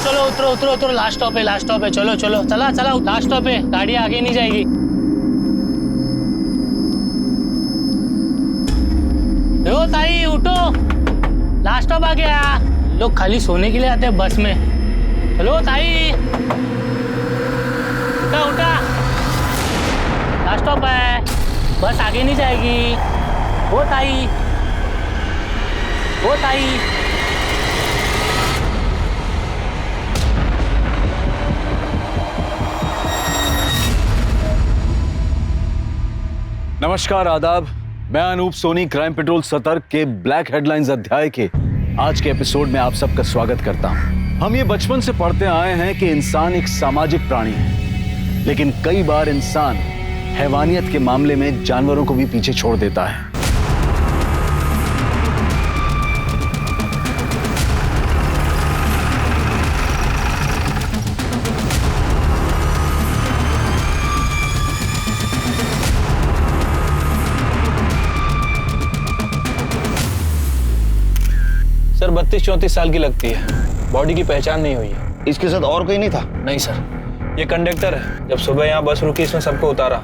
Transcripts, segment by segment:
चलो उतरो उतरो उतरो, लास्ट स्टॉप है, चलो चलो चला चला, लास्ट स्टॉप है, गाड़ी आगे नहीं जाएगी। ओ ताई उठो, लास्ट स्टॉप आ गया। लोग खाली सोने के लिए आते हैं बस में। हेलो ताई, उठा उठा, लास्ट स्टॉप है, बस आगे नहीं जाएगी। ओ ताई, ओ ताई। नमस्कार, आदाब। मैं अनूप सोनी क्राइम पेट्रोल सतर्क के ब्लैक हेडलाइंस अध्याय के आज के एपिसोड में आप सबका स्वागत करता हूं। हम ये बचपन से पढ़ते आए हैं कि इंसान एक सामाजिक प्राणी है, लेकिन कई बार इंसान हैवानियत के मामले में जानवरों को भी पीछे छोड़ देता है। सर 32-34 साल की लगती है, बॉडी की पहचान नहीं हुई है। इसके साथ और कोई नहीं था? नहीं सर, ये कंडक्टर है। जब सुबह यहाँ बस रुकी, इसमें सबको उतारा,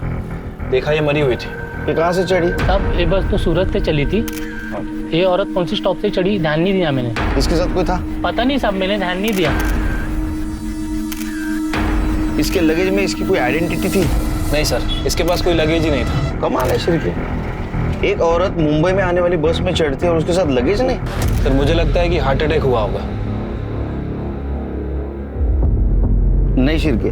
देखा ये मरी हुई थी। ये कहाँ से चढ़ी? अब ये बस तो सूरत से चली थी। ये औरत कौन सी स्टॉप से चढ़ी ध्यान नहीं दिया मैंने। इसके साथ कोई था? पता नहीं साहब, मैंने ध्यान नहीं दिया। इसके लगेज में इसकी कोई आइडेंटिटी थी? नहीं सर, इसके पास कोई लगेज ही नहीं था। कमाल है श्री के, एक औरत मुंबई में आने वाली बस में चढ़ती है और उसके साथ लगेज नहीं? सर मुझे लगता है कि हार्ट अटैक हुआ होगा। नहीं शिरके,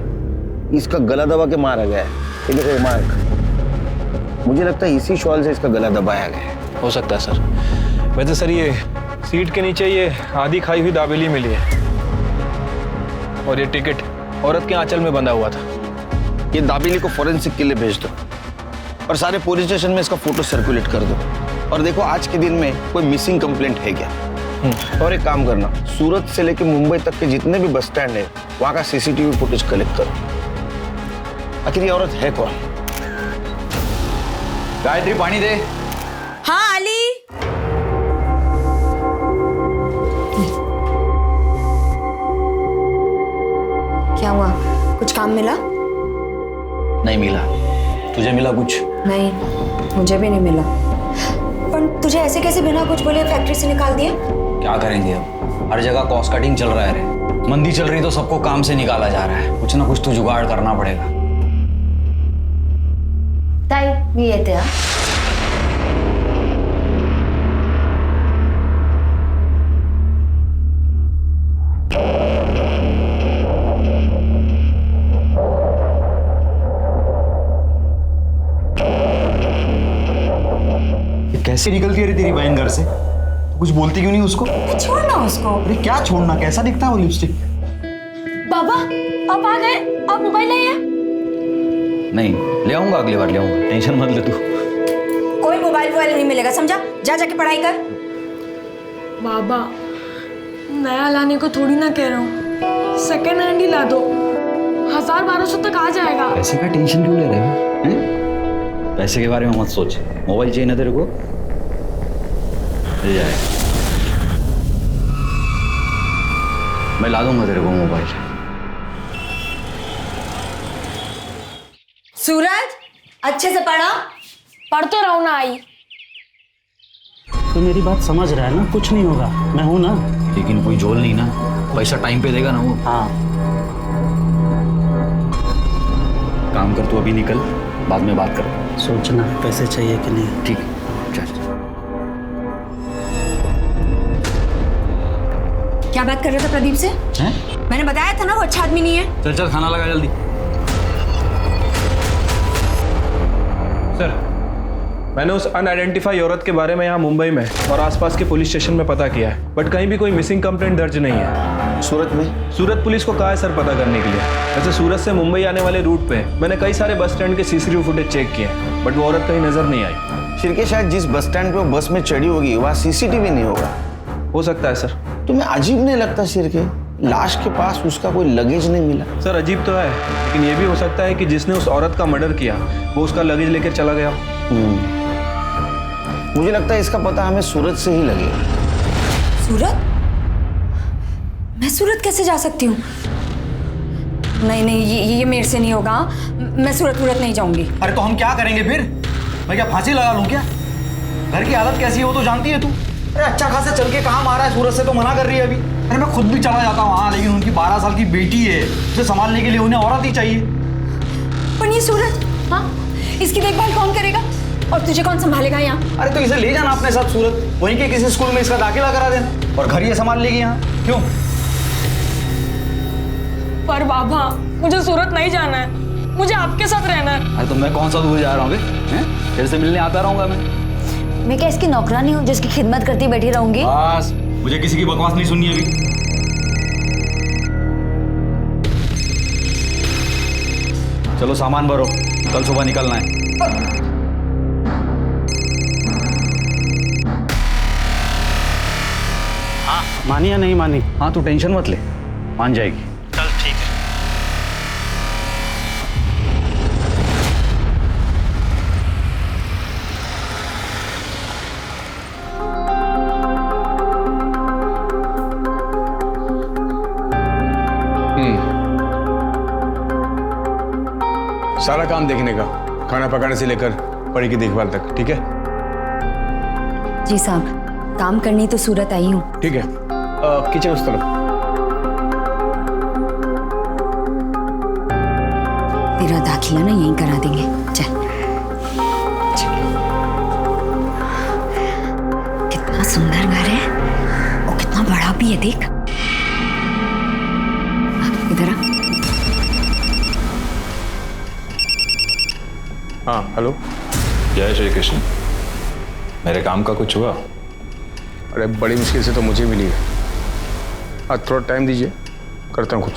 इसका गला दबा के मारा गया है। ये देखो मार्क, मुझे लगता है इसी शॉल से इसका गला दबाया गया है। हो सकता है सर। वैसे सर ये सीट के नीचे ये आधी खाई हुई दाबेली मिली है, और ये टिकट औरत के आंचल में बंधा हुआ था। ये दाबेली को फॉरेंसिक के लिए भेज दो और सारे पुलिस स्टेशन में इसका फोटो सर्कुलेट कर दो। और देखो आज के दिन में कोई मिसिंग कंप्लेंट है क्या। और एक काम करना, सूरत से लेके मुंबई तक के जितने भी बस स्टैंड है वहां का सीसीटीवी फुटेज कलेक्ट करो। आखिर ये औरत है कौन? गायत्री पानी दे। हाँ अली। क्या हुआ, कुछ काम मिला? नहीं मिला। तुझे मिला कुछ? नहीं, मुझे भी नहीं मिला। पर तुझे ऐसे कैसे बिना कुछ बोले फैक्ट्री से निकाल दिया? क्या करेंगे अब, हर जगह कॉस्ट कटिंग चल रहा है रे। मंदी चल रही तो सबको काम से निकाला जा रहा है। कुछ ना कुछ तो जुगाड़ करना पड़ेगा। ताई मी येते हा। कैसे निकलती है रे तेरी बहन घर से? तो कुछ बोलती क्यों नहीं उसको? छोड़ना उसको। अरे क्या छोड़ना, कैसा दिखता है वो लिपस्टिक? बाबा आप आ गए, आप मोबाइल नहीं है? नहीं ले आऊंगा, अगली बार ले आऊंगा, टेंशन मत ले तू। कोई मोबाइल नहीं मिलेगा, समझा? जा जाके पढ़ाई कर। बाबा नया लाने को थोड़ी ना कह रहा हूँ, सेकेंड हैंड ही ला दो, 1000-1200 तक आ जाएगा। पैसे का टेंशन क्यों ले रहे हो? पैसे के बारे में मत सोच। मोबाइल चाहिए ना तेरे को, ले जाएगा। मैं ला दूंगा तेरे को मोबाइल। सूरज अच्छे से पढ़ा। पढ़ तो रहो ना आई। तो मेरी बात समझ रहा है ना, कुछ नहीं होगा, मैं हूं ना। लेकिन कोई झोल नहीं ना, पैसा टाइम पे देगा ना वो। हाँ काम कर, तू अभी निकल, बाद में बात कर। सोचना पैसे चाहिए कि नहीं। ठीक है चल। क्या बात कर रहे थे प्रदीप से? हैं? मैंने बताया था ना वो अच्छा आदमी नहीं है। चल चल खाना लगा जल्दी। सर मैंने उस अनआइडेंटिफाई औरत के बारे में यहाँ मुंबई में और आसपास के पुलिस स्टेशन में पता किया है, बट कहीं भी कोई मिसिंग कंप्लेंट दर्ज नहीं है। सूरत में? सूरत पुलिस को कहा है सर पता करने के लिए। वैसे सूरत से मुंबई आने वाले रूट पे मैंने कई सारे बस स्टैंड के सीसीटीवी फुटेज चेक किए, बट वो औरत कहीं नजर नहीं आई। शिरके शायद जिस बस स्टैंड पे वो बस में चढ़ी होगी वहाँ सीसीटीवी नहीं होगा। हो सकता है सर। तुम्हें अजीब नहीं लगता शिरके, लाश के पास उसका कोई लगेज नहीं मिला? सर अजीब तो है, लेकिन ये भी हो सकता है कि जिसने उस औरत का मर्डर किया वो उसका लगेज लेकर चला गया। मुझे लगता है इसका पता हमें सूरत से ही लगेगा। सूरत? मैं सूरत कैसे जा सकती हूँ? नहीं नहीं, ये मेरे से नहीं होगा। मैं सूरत नहीं जाऊंगी। अरे तो हम क्या करेंगे फिर? मैं क्या फांसी लगा लूं क्या? घर की हालत कैसी है वो तो जानती है तू। अरे अच्छा खासा चल के कहाँ मारा है, सूरत से तो मना कर रही है अभी। अरे मैं खुद भी चला जाता हूँ वहाँ, लेकिन उनकी 12 साल की बेटी है, उसे संभालने के लिए उन्हें औरत ही चाहिए। पर ये सूरत, हाँ, इसकी देखभाल कौन करेगा और तुझे कौन संभालेगा यहाँ? अरे तो इसे ले जाना अपने साथ सूरत, वहीं के किसी स्कूल में इसका दाखिला करा देना और घर ये संभाल लेगी यहाँ। क्यों? पर बाबा, मुझे सूरत नहीं जाना है, मुझे आपके साथ रहना है। अरे तो मैं कौन सा दूर जा रहा हूँ तेरे से मिलने आता रहूंगा मैं क्या इसकी नौकरानी हूँ जिसकी खिदमत करती बैठी रहूंगी? बस, मुझे किसी की बकवास नहीं सुननी अभी। चलो सामान भरो, कल सुबह निकलना है। मानी या नहीं मानी? हाँ तू टेंशन मत ले, मान जाएगी। चल ठीक है। सारा काम देखने का, खाना पकाने से लेकर बड़ी की देखभाल तक, ठीक है? जी साहब, काम करनी तो सूरत आई हूँ। ठीक है, किचन उस तरफ। तेरा दाखिला ना यहीं करा देंगे। चल कितना सुंदर घर है और कितना बड़ा भी है, देख। इधर आ। हाँ हेलो। जय श्री कृष्ण। मेरे काम का कुछ हुआ? अरे बड़ी मुश्किल से तो मुझे मिली है। आज थोड़ा टाइम दीजिए, करता हूँ कुछ।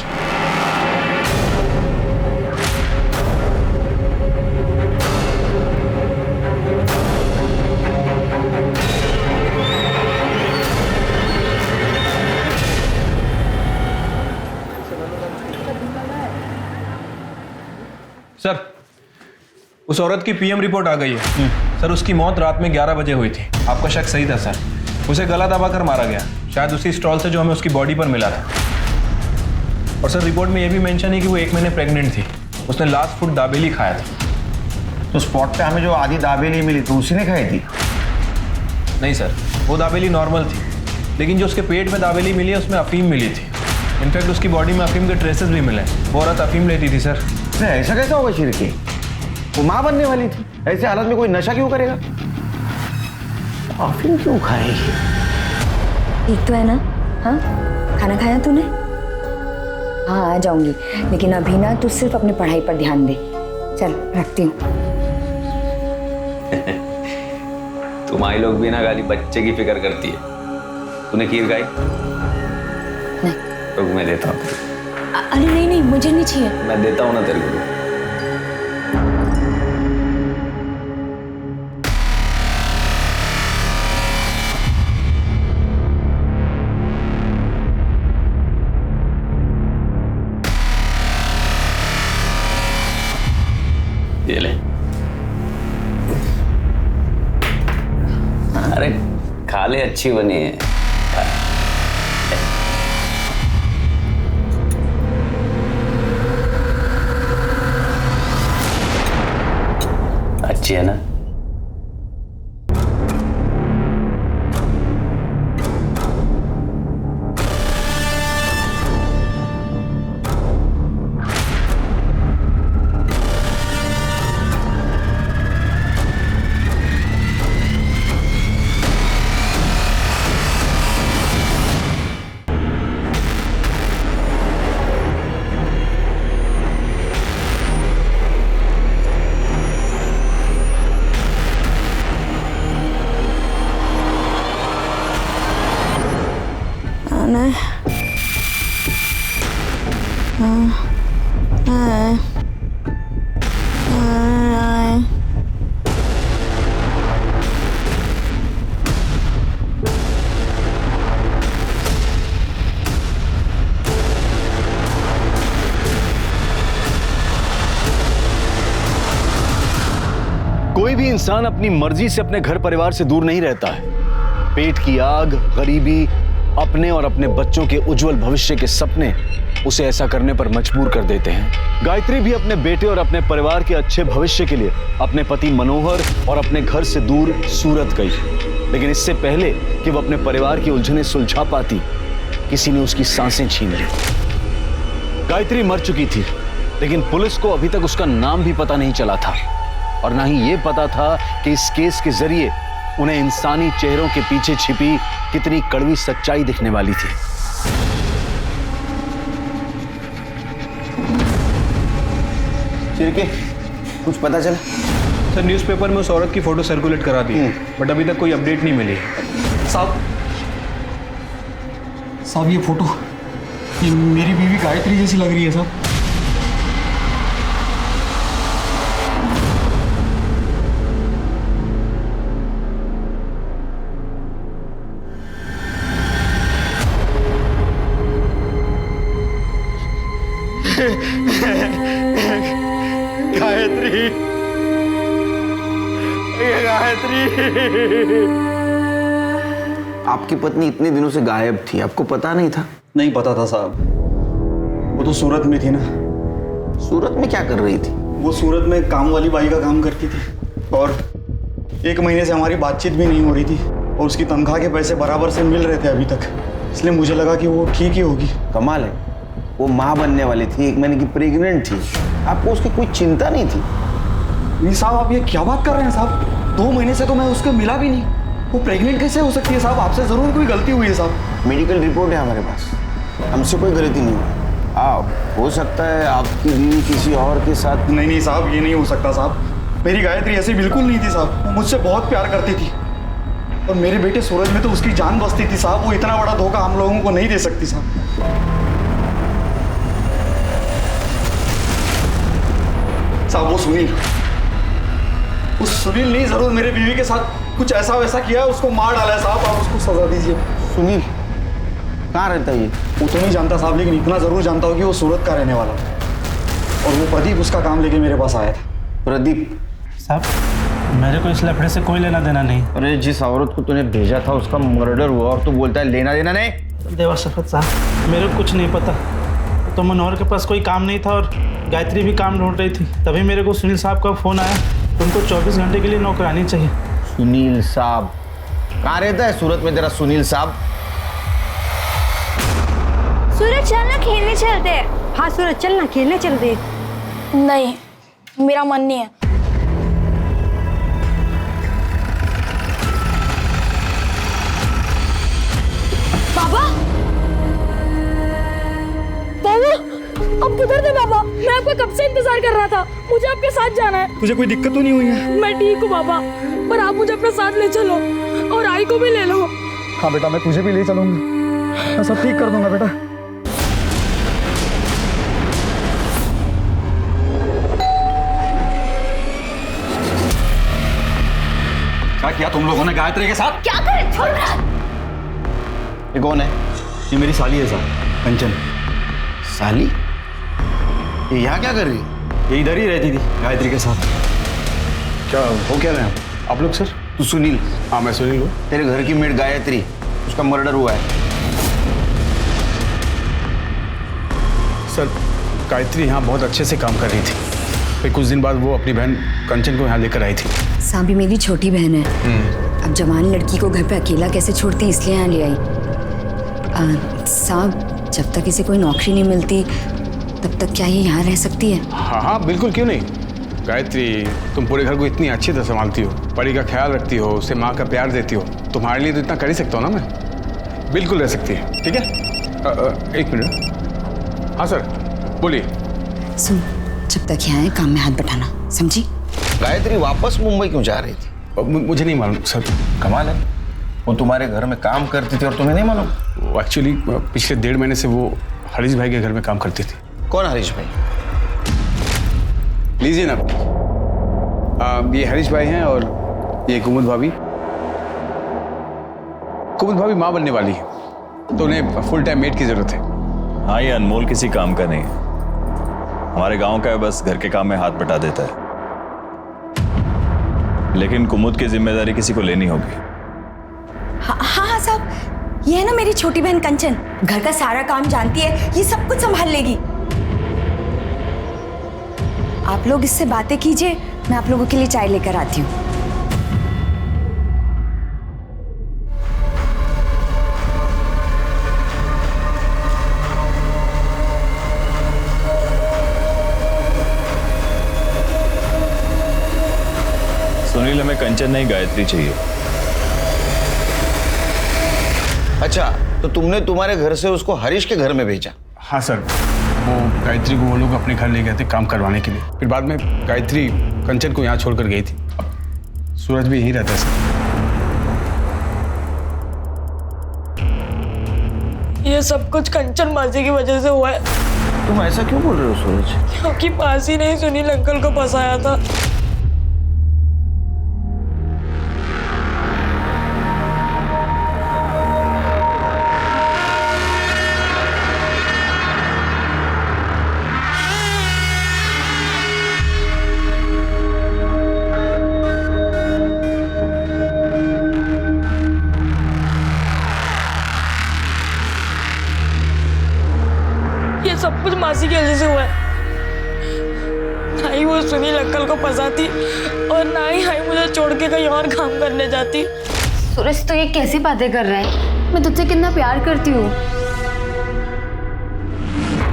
सर, उस औरत की पीएम रिपोर्ट आ गई है। सर, उसकी मौत रात में 11 बजे हुई थी। आपका शक सही था सर, उसे गला दबा कर मारा गया, शायद उसी स्टॉल से जो हमें उसकी बॉडी पर मिला था। और सर, रिपोर्ट में यह भी मेंशन है कि वो 1 महीने प्रेग्नेंट थी। उसने लास्ट फूड दाबेली खाया था। तो स्पॉट पे हमें जो आधी दाबेली मिली थी उसी ने खाई थी? नहीं सर, वो दाबेली नॉर्मल थी, लेकिन जो उसके पेट में दाबेली मिली है उसमें अफीम मिली थी। इनफैक्ट उसकी बॉडी में अफीम के ट्रेसेस भी मिले। वो औरत अफीम लेती थी सर। ऐसा कैसा होगा शिरके? वो माँ बनने वाली थी, ऐसे हालत में कोई नशा क्यों करेगा? अफीम क्यों खाएगी? ठीक तो है ना? हाँ, खाना खाया तूने? हाँ आ जाऊंगी, लेकिन अभी ना तू सिर्फ अपनी पढ़ाई पर ध्यान दे। चल रखती हूँ। तुम्हारी लोग भी ना गाली बच्चे की फिक्र करती है। तूने खीर खाई? नहीं। तो मैं देता हूँ। अरे नहीं नहीं, मुझे नहीं चाहिए। मैं देता हूँ ना तेरे को। ये ले। अरे खा ले, अच्छी बनी है। अच्छी है ना? कोई भी इंसान अपनी मर्जी से अपने घर परिवार से दूर नहीं रहता है। पेट की आग, गरीबी अपने और अपने बच्चों के उज्जवल भविष्य के सपने उसे ऐसा करने पर मजबूर कर देते हैं। गायत्री भी अपने बेटे और अपने परिवार के अच्छे भविष्य के लिए अपने पति मनोहर और अपने घर से दूर सूरत गई, लेकिन इससे पहले कि वो अपने परिवार की उलझनें सुलझा पाती, किसी ने उसकी सांसें छीन ली। गायत्री मर चुकी थी, लेकिन पुलिस को अभी तक उसका नाम भी पता नहीं चला था और ना ही ये पता था कि इस केस के जरिए उन्हें इंसानी चेहरों के पीछे छिपी कितनी कड़वी सच्चाई दिखने वाली थी। चिरके, कुछ पता चला? सर न्यूज़पेपर में उस औरत की फोटो सर्कुलेट करा दी, बट अभी तक कोई अपडेट नहीं मिली। साहब ये फोटो, ये मेरी बीवी गायत्री जैसी लग रही है साहब। गायत्री, गायत्री, आपकी पत्नी इतने दिनों से गायब थी, आपको पता नहीं था? नहीं पता था साहब, वो तो सूरत में थी ना। सूरत में क्या कर रही थी? वो सूरत में काम वाली बाई का काम करती थी और 1 महीने से हमारी बातचीत भी नहीं हो रही थी और उसकी तनख्वाह के पैसे बराबर से मिल रहे थे अभी तक, इसलिए मुझे लगा कि वो ठीक ही होगी। कमाल है, वो माँ बनने वाली थी, 1 महीने की प्रेग्नेंट थी, आपको उसकी कोई चिंता नहीं थी? नहीं साहब, आप ये क्या बात कर रहे हैं साहब? 2 महीने से तो मैं उसको मिला भी नहीं, वो प्रेग्नेंट कैसे हो सकती है साहब? आपसे जरूर कोई गलती हुई है साहब। मेडिकल रिपोर्ट है हमारे पास, हमसे कोई गलती नहीं हुई। हो सकता है आपकी बीवी किसी और के साथ। नहीं साहब, ये नहीं हो सकता साहब, मेरी गायत्री ऐसी बिल्कुल नहीं थी साहब, वो मुझसे बहुत प्यार करती थी और मेरे बेटे सूरज में तो उसकी जान बसती थी साहब। वो इतना बड़ा धोखा हम लोगों को नहीं दे सकती साहब। वो सुनील नहीं, जरूर मेरे बीवी के साथ कुछ ऐसा वैसा किया है, उसको मार डाला है साहब। आप उसको सजा दीजिए। सुनील कहाँ रहता है ये? वो तो नहीं जानता साहब, लेकिन इतना जरूर जानता हूँ कि वो सूरत का रहने वाला था और वो प्रदीप उसका काम लेके मेरे पास आया था। प्रदीप साहब, मेरे को इस लफड़े से कोई लेना देना नहीं। अरे जिस औरत को तूने भेजा था उसका मर्डर हुआ और तू बोलता है लेना देना नहीं? देवा शफत साहब, मेरे को कुछ नहीं पता। तो मनोहर के पास कोई काम नहीं था और गायत्री भी काम ढूंढ रही थी, तभी मेरे को सुनील साहब का फ़ोन आया। उनको 24 घंटे के लिए नौकरानी चाहिए। सुनील साहब कहाँ रहता है सूरत में तेरा सुनील साहब? सूरज चलना खेलने चलते हैं। हाँ सूरज चलना खेलने चलते हैं। नहीं, मेरा मन नहीं है। बाबा, अब किधर थे बाबा? मैं आपका कब से इंतजार कर रहा था, मुझे आपके साथ जाना है। तुझे कोई दिक्कत तो नहीं हुई है? मैं ठीक हूँ बाबा, पर आप मुझे अपने साथ ले चलो और आई को भी ले लो। हाँ बेटा, मैं तुझे भी ले चलूंगा, मैं सब ठीक कर दूंगा बेटा। क्या किया तुम लोगों ने गायत्री के साथ? क्या करें, छोड़ रहा। ये कौन है? ये मेरी साली है साहब, कंचन। साली? ये यहाँ क्या कर रही है? ये इधर ही रहती थी गायत्री के साथ। क्या हो क्या रहे हैं आप लोग? सर तू सुनील? हाँ मैं सुनील हूँ। तेरे घर की मेड गायत्री, उसका मर्डर हुआ है। सर गायत्री यहाँ बहुत अच्छे से काम कर रही थी, फिर कुछ दिन बाद वो अपनी बहन कंचन को यहाँ लेकर आई थी। सांबी मेरी छोटी बहन है, अब जवान लड़की को घर पे अकेला कैसे छोड़ती, इसलिए यहाँ ले आई। साहब, जब तक इसे कोई नौकरी नहीं मिलती तब तक क्या ये यहाँ रह सकती है? हाँ हाँ बिल्कुल, क्यों नहीं। गायत्री, तुम पूरे घर को इतनी अच्छी तरह संभालती हो, परी का ख्याल रखती हो, उसे माँ का प्यार देती हो, तुम्हारे लिए तो इतना कर ही सकता हूँ ना मैं। बिल्कुल रह सकती है, ठीक है। 1 मिनट। हाँ सर बोलिए। सुन, जब तक यहाँ है काम में हाथ बटाना, समझी? गायत्री वापस मुंबई क्यों जा रही थी? मुझे नहीं मालूम सर। कमाल है, वो तुम्हारे घर में काम करती थी और तुम्हें नहीं मालूम? एक्चुअली पिछले 1.5 महीने से वो हरीश भाई के घर में काम करती थी। कौन हरीश भाई? लीजिए ना, ये हरीश भाई हैं और ये कुमुद भाभी। कुमुद भाभी माँ बनने वाली है, तो उन्हें फुल टाइम मेड की जरूरत है। हाँ, ये अनमोल किसी काम का नहीं है, हमारे गांव का है, बस घर के काम में हाथ बटा देता है। लेकिन कुमुद की जिम्मेदारी किसी को लेनी होगी। हाँ साहब, ये है ना मेरी छोटी बहन कंचन, घर का सारा काम जानती है, ये सब कुछ संभाल लेगी। आप लोग इससे बातें कीजिए, मैं आप लोगों के लिए चाय लेकर आती हूँ। सुनील, हमें कंचन नहीं गायत्री चाहिए। अच्छा, तो तुमने तुम्हारे घर से उसको हरीश के घर में भेजा? हाँ सर, वो गायत्री को वो लोग अपने घर ले गए थे काम करवाने के लिए। फिर बाद में गायत्री कंचन को यहाँ छोड़कर गई थी। अब सूरज भी यहीं रहता है सर। ये सब कुछ कंचन मासी की वजह से हुआ है। तुम ऐसा क्यों बोल रहे हो सूरज? क्योंकि मासी ने ही सुनील अंकल को फंसाया था। सब कुछ मासी की वजह से हुआ है। ना ही वो सुनील अंकल को फंसाती और ना ही मुझे छोड़ के कहीं और काम करने जाती। सूरज, तो ये कैसी बातें कर रहा है? मैं तुझसे कितना प्यार करती हूँ।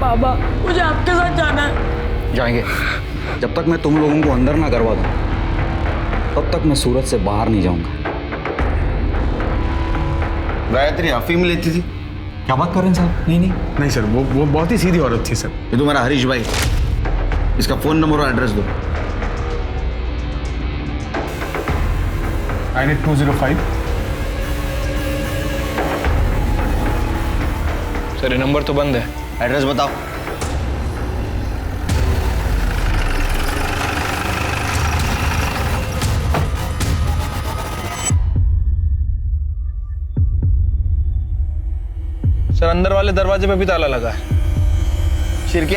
बाबा, मुझे आपके साथ जाना है। जाएंगे। जब तक मैं तुम लोगों को अंदर ना करवा दूं, तब तक मैं सूरत से बाहर नहीं जाऊंगा। गायत्री अफीम लेती थी? क्या बात कर रहे हैं साहब? नहीं सर, वो बहुत ही सीधी औरत थी सर। ये तुम्हारा हरीश भाई, इसका फोन नंबर और एड्रेस दो। 98205। सर, ये नंबर तो बंद है। एड्रेस बताओ। सर, अंदर वाले दरवाजे पे भी ताला लगा है। शिरके,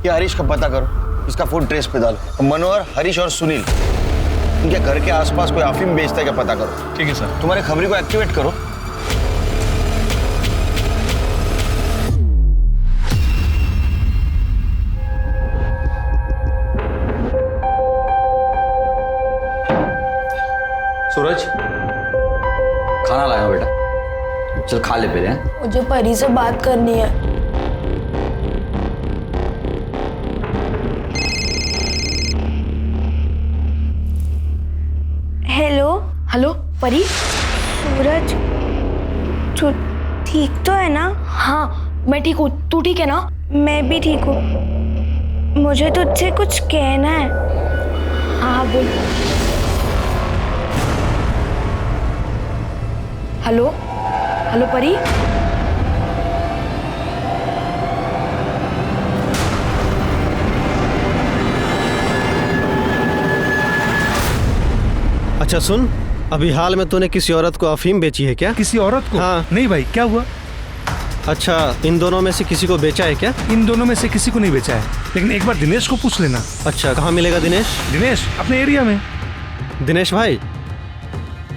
ये हरीश का पता करो, इसका फोन ट्रेस पे डालो। मनोहर, हरीश और सुनील, इनके घर के आसपास कोई अफीम बेचता है क्या पता करो। ठीक है सर। तुम्हारे खबरी को एक्टिवेट करो। सूरज, खाना लाया बेटा, चल खा ले पहले। मुझे परी से बात करनी है। हेलो। हेलो परी। सूरज, तू ठीक तो है ना? हाँ, मैं ठीक हूँ। तू ठीक है ना? मैं भी ठीक हूँ। मुझे तुझसे कुछ कहना है। हाँ बोल। हेलो हेलो परी। अच्छा सुन, अभी हाल में तूने किसी औरत को अफीम बेची है क्या? किसी औरत को? हाँ। नहीं भाई, क्या हुआ? अच्छा, इन दोनों में से किसी को बेचा है क्या? इन दोनों में से किसी को नहीं बेचा है, लेकिन एक बार दिनेश को पूछ लेना। अच्छा, कहाँ मिलेगा दिनेश? दिनेश अपने एरिया में। दिनेश भाई,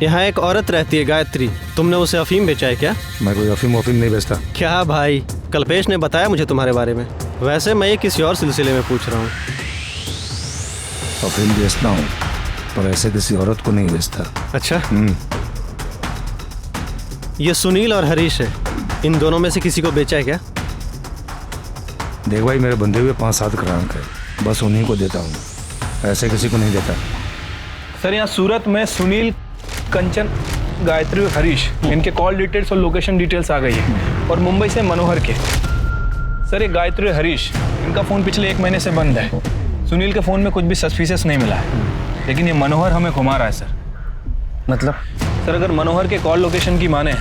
यहाँ एक औरत रहती है गायत्री, तुमने उसे अफीम बेचा है क्या? मैं कोई अफीम नहीं बेचता। क्या भाई, कल्पेश ने बताया मुझे तुम्हारे बारे में। वैसे मैं ये किसी और सिलसिले में पूछ रहा हूँ। अफीम बेचता हूँ, पर ऐसे किसी औरत को नहीं बेचता। अच्छा। ये सुनील और हरीश है, इन दोनों में से किसी को बेचा है क्या? देख भाई, मेरे बंधे हुए 5-7 ग्राहक है, बस उन्हीं को देता हूँ, ऐसे किसी को नहीं देता। सर, यहाँ सूरत में सुनील, कंचन, गायत्री और हरीश, इनके कॉल डिटेल्स और लोकेशन डिटेल्स आ गई है। और मुंबई से मनोहर के। सर, ये गायत्री और हरीश, इनका फ़ोन पिछले 1 महीने से बंद है। सुनील के फ़ोन में कुछ भी सस्पिशियस नहीं मिला है, लेकिन ये मनोहर हमें घुमा रहा है सर। मतलब? सर, अगर मनोहर के कॉल लोकेशन की माने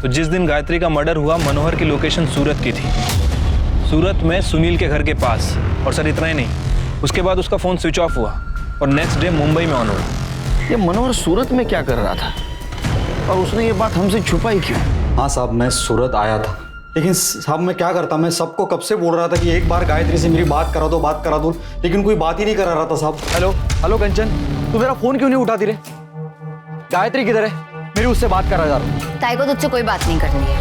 तो जिस दिन गायत्री का मर्डर हुआ, मनोहर की लोकेशन सूरत की थी, सूरत में सुनील के घर के पास। और सर इतना ही नहीं, उसके बाद उसका फ़ोन स्विच ऑफ हुआ और नेक्स्ट डे मुंबई में ऑन हुआ। ये मनोहर सूरत में क्या कर रहा था और उसने ये बात हमसे छुपाई क्यों? हाँ साहब, मैं सूरत आया था, लेकिन साहब मैं क्या करता, मैं सबको कब से बोल रहा था कि एक बार गायत्री से मेरी बात करा दो, लेकिन कोई बात ही नहीं करा रहा था साहब। हेलो कंचन, तू मेरा फोन क्यों नहीं उठाती रे? गायत्री किधर है? मेरी उससे बात करा जा रहा हूँ। ताई को तुझसे कोई बात नहीं करनी है।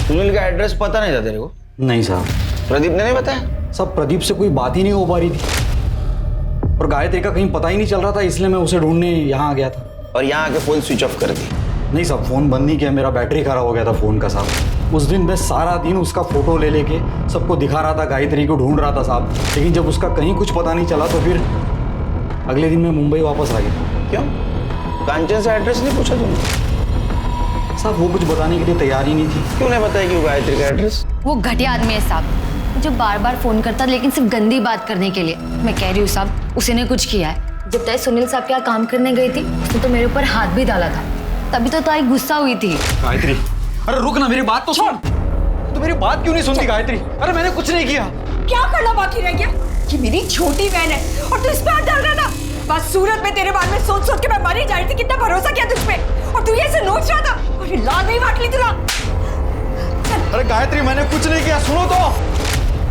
सुनील का एड्रेस पता नहीं था तेरे को? नहीं साहब। प्रदीप ने नहीं बताया? सब प्रदीप से कोई बात ही नहीं हो पा रही थी और गायत्री का कहीं पता ही नहीं चल रहा था, इसलिए मैं उसे ढूंढने यहाँ आ गया था। और यहाँ आके फोन स्विच ऑफ कर दी? नहीं साहब, फोन बंद नहीं किया, मेरा बैटरी खराब हो गया था फोन का साहब। उस दिन मैं सारा दिन उसका फोटो ले लेके सबको दिखा रहा था, गायत्री को ढूंढ रहा था साहब, लेकिन जब उसका कहीं कुछ पता नहीं चला तो फिर अगले दिन मैं मुंबई वापस आ गया। क्यों? कांचन से एड्रेस नहीं पूछा तुमने? साहब वो कुछ बताने के लिए तैयार ही नहीं थी। क्यों नहीं बताया कि वो गायत्री का एड्रेस? वो घटिया आदमी है साहब, जो बार बार फोन करता लेकिन सिर्फ गंदी बात करने के लिए। मैं कह रही हूँ साहब, उसी ने कुछ किया है। जब ताई सुनील साहब के यहाँ काम करने गई थी, उसने तो मेरे ऊपर हाथ भी डाला था, तभी तो ताई गुस्सा हुई थी। गायत्री, अरे रुक ना, मेरी बात तो सुन। तो मेरी बात क्यों नहीं सुनती गायत्री? अरे मैंने कुछ नहीं किया। क्या करना बाकी रह गया? ये मेरी छोटी बहन है और तू इस पे हाथ डाल रहा था। बस सूरत में तेरे बारे में सोच सोच के मैं मर ही जा रही थी। कितना भरोसा किया तुझ पे और तू ये ऐसे नोच रहा था। अरे लाल नहीं बांट ली तुला। अरे गायत्री, मैंने कुछ नहीं किया, सुनो तो।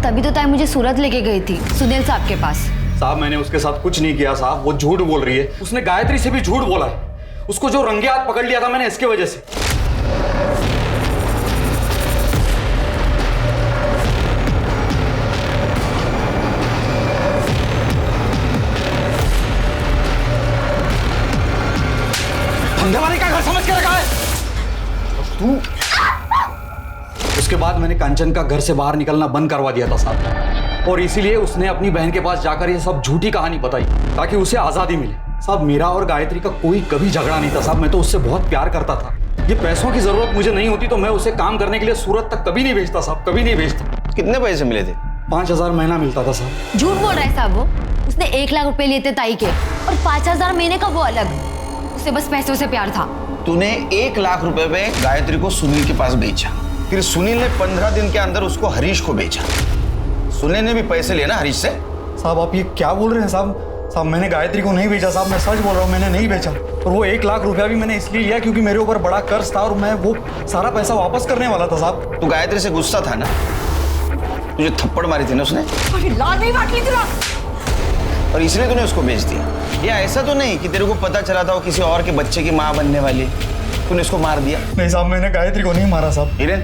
तभी तो ताई मुझे सूरत लेके गई थी सुनील साहब के पास। साहब मैंने उसके साथ कुछ नहीं किया साहब, वो झूठ बोल रही है। उसने गायत्री से भी झूठ बोला है। उसको जो रंगे हाथ पकड़ लिया था मैंने इसके वजह से। धंधेवाले का घर समझ के रखा है तू। उसके बाद मैंने कांचन का घर से बाहर निकलना बंद करवा दिया था साहब, और इसीलिए उसने अपनी बहन के पास जाकर ये सब झूठी कहानी बताई ताकि उसे आजादी मिले। साहब मेरा और गायत्री का कोई कभी झगड़ा नहीं था साहब, मैं तो उससे बहुत प्यार करता था। ये पैसों की जरूरत मुझे नहीं होती तो मैं उसे काम करने के लिए सूरत तक कभी नहीं भेजता साहब, कभी नहीं भेजता। कितने पैसे मिले थे? 5,000 महीना मिलता था साहब। झूठ बोल रहा है साहब, वो उसने 1 लाख रुपए लिए थे ताई के और 5,000 महीने का वो अलग। उसे बस पैसों से प्यार था। तूने 1 लाख रुपए में गायत्री को सुनील के पास बेचा, फिर सुनील ने 15 दिन के अंदर उसको हरीश को बेचा। सुनील ने भी पैसे लिए ना हरीश से? साहब आप ये क्या बोल रहे हैं साहब? साहब मैंने गायत्री को नहीं बेचा साहब, मैं सच बोल रहा हूँ, मैंने नहीं बेचा। और वो 1 लाख रुपया भी मैंने इसलिए लिया क्योंकि मेरे ऊपर बड़ा कर्ज था और मैं वो सारा पैसा वापस करने वाला था साहब। तू गायत्री से गुस्सा था ना? तुझे थप्पड़ मारी थी ना उसने? अरे लाल नहीं बांट ली तुला। और इसलिए तूने उसको बेच दिया? या ऐसा तो नहीं कि तेरे को पता चला था वो किसी और के बच्चे की माँ बनने वाली, तूने उसको मार दिया? नहीं साहब, मैंने गायत्री को नहीं मारा साहब। हिरेन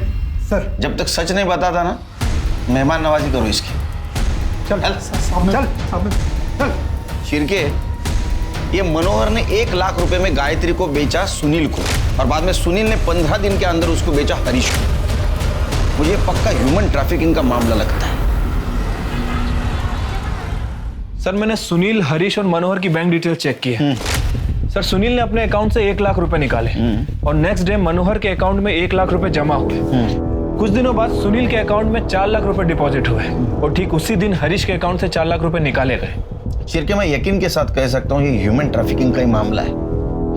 सर, जब तक सच नहीं बताता ना, मेहमान नवाजी करो इसकी। चल चल। शिरके, ये मनोहर ने 1 लाख रुपए में गायत्री को बेचा सुनील को, और बाद में सुनील ने 15 दिन के अंदर उसको बेचा हरीश को। मुझे पक्का ह्यूमन ट्रैफिकिंग का मामला लगता है। सर मैंने सुनील, हरीश और मनोहर की बैंक डिटेल चेक की है। सर सुनील ने अपने अकाउंट से 1 लाख रुपए निकाले और नेक्स्ट डे मनोहर के अकाउंट में 1 लाख रुपए जमा हुए। कुछ दिनों बाद सुनील के अकाउंट में 4 लाख रुपए डिपॉजिट हुए और ठीक उसी दिन हरीश के अकाउंट से 4 लाख रुपए निकाले गए। शिरके, मैं यकीन के साथ कह सकता हूँ ये ह्यूमन ट्रैफिकिंग का ही मामला है।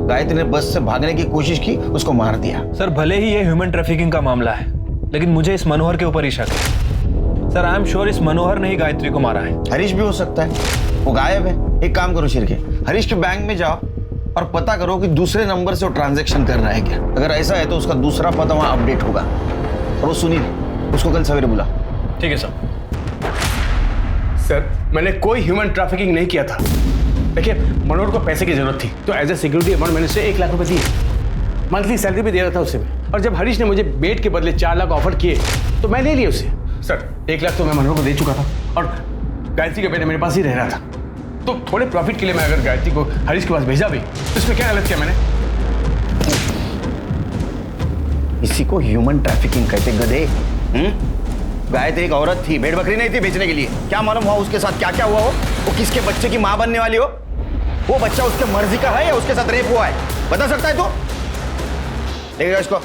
गायत्री ने बस से भागने की कोशिश की, उसको मार दिया। सर भले ही ये ह्यूमन ट्रैफिकिंग का मामला है, लेकिन मुझे इस मनोहर के ऊपर ही शक है। सर आई एम श्योर इस मनोहर ने ही गायत्री को मारा है। हरीश भी हो सकता है, वो गायब है। एक काम करो शिरके, हरीश के बैंक में जाओ और पता करो कि दूसरे नंबर से वो ट्रांजैक्शन कर रहा है क्या। अगर ऐसा है तो उसका दूसरा पता वहां अपडेट होगा। और वो सुनील, उसको कल सवेरे बुला। ठीक है सर। सर मैंने कोई ह्यूमन ट्रैफिकिंग नहीं किया था। देखिए मनोहर को पैसे की जरूरत थी तो एज ए सिक्योरिटी अमाउंट मैंने उसे 1 लाख रुपए दिए। मंथली सैलरी भी दे रहा था उसे मैं। और जब हरीश ने मुझे बेट के बदले 4 लाख ऑफर किए तो मैं ले लिया उसे। सर 1 लाख तो मैं मनोहर को दे चुका था और गायत्री का बेटा मेरे पास ही रह रहा था, तो थोड़े प्रॉफिट के लिए मैं अगर गायत्री को हरीश के पास भेजा भी तो इसमें क्या गलत किया मैंने? इसी को ह्यूमन ट्रैफिकिंग कहते गधे। गायत्री एक औरत थी, भेड़ बकरी नहीं थी बेचने के लिए। क्या मालूम हुआ उसके साथ क्या क्या हुआ हो, वो किसके बच्चे की मां बनने वाली हो। वो बच्चा उसके मर्जी का है या उसके साथ रेप हुआ है, बता सकता है तू? देखेगा इसको।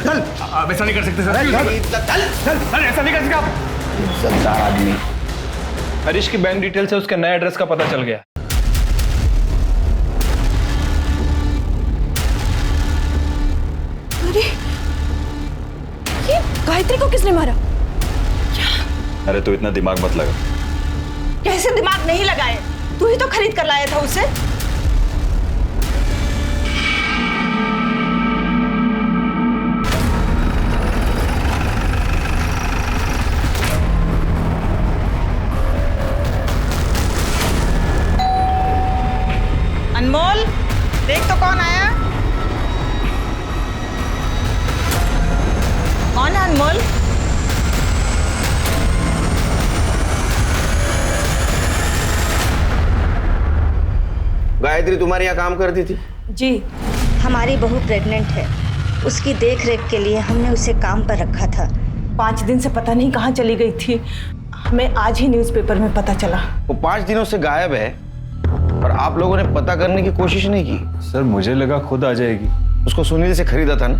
चल, आप ऐसा नहीं कर सकते सर। चल, ऐसा नहीं कर सकते आप। सरदार आदमी। हरीश की बैंक डिटेल से उसके नए एड्रेस का पता चल गया। अरे ये गायत्री को किसने मारा? अरे तू इतना दिमाग मत लगा। कैसे दिमाग नहीं लगाए? तू ही तो खरीद कर लाया था उसे। अनमोल, देख तो कौन आया। गायत्री तुम्हारे यहाँ काम करती थी? जी। हमारी बहू प्रेग्नेंट है, उसकी देख रेख के लिए हमने उसे काम पर रखा था। 5 दिन से पता नहीं कहाँ चली गई थी, हमें आज ही न्यूज़पेपर में पता चला। वो 5 दिनों से गायब है और आप लोगों ने पता करने की कोशिश नहीं की? सर मुझे लगा खुद आ जाएगी। उसको सुनील से खरीदा था ना,